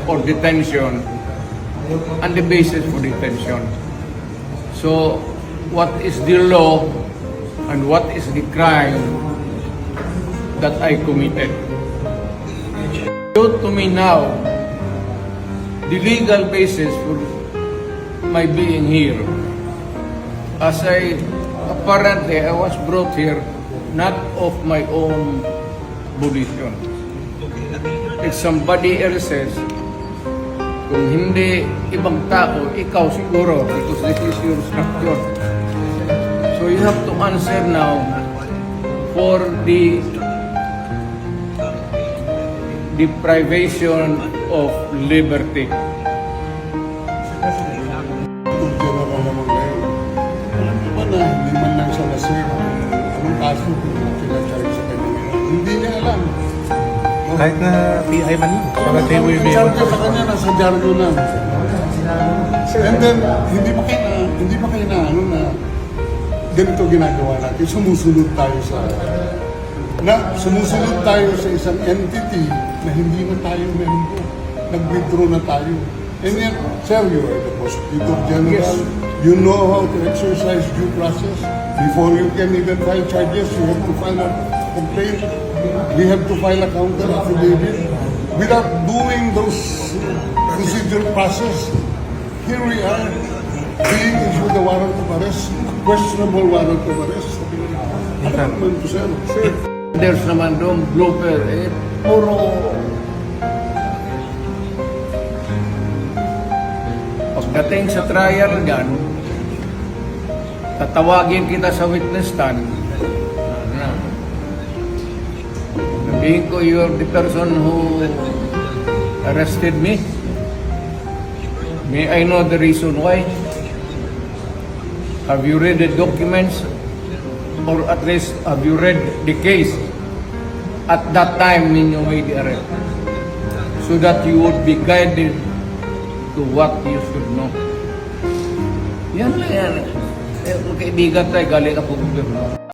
or detention and the basis for detention. So, what is the law and what is the crime that I committed? To me now, the legal basis for my being here, as apparently I was brought here not of my own volition. If somebody else says, kung hindi ibang tao, ikaw siguro, because this is your structure. So you have to answer now for the deprivation of liberty. General naman ngayon. Alam mo ba na hindi man lang siya na-serve anong kaso kung pinacharge sa kanya ngayon? Hindi niya alam. Kahit na PI man lang. Para tayo may charge sa kanya, nasa dyaryo lang. And then, hindi pa kayo na, ano na, ganito ginagawa natin. Sumusunod tayo sa isang entity na hindi na tayo member. Nag-withdraw na tayo. And yet, sir, you are the Prosecutor General. Yes. You know how to exercise due process. Before you can even file charges, you have to file a complaint. We have to file a counter affidavit. Without doing those procedural process, here we are, being issued a warrant of arrest, questionable warrant of arrest. Ano naman to, sir? There's naman doon blooper, puro pagdating sa trial gan, tatawagin kita sa witness stand. Sabihin ko, you are the person who arrested me. May I know the reason why? Have you read the documents? Or at least, have you read the case at that time when you made the arrest? So that you would be guided to what you should know. Yan lang yan. Kaibigan tayo, galing ako gobyerno.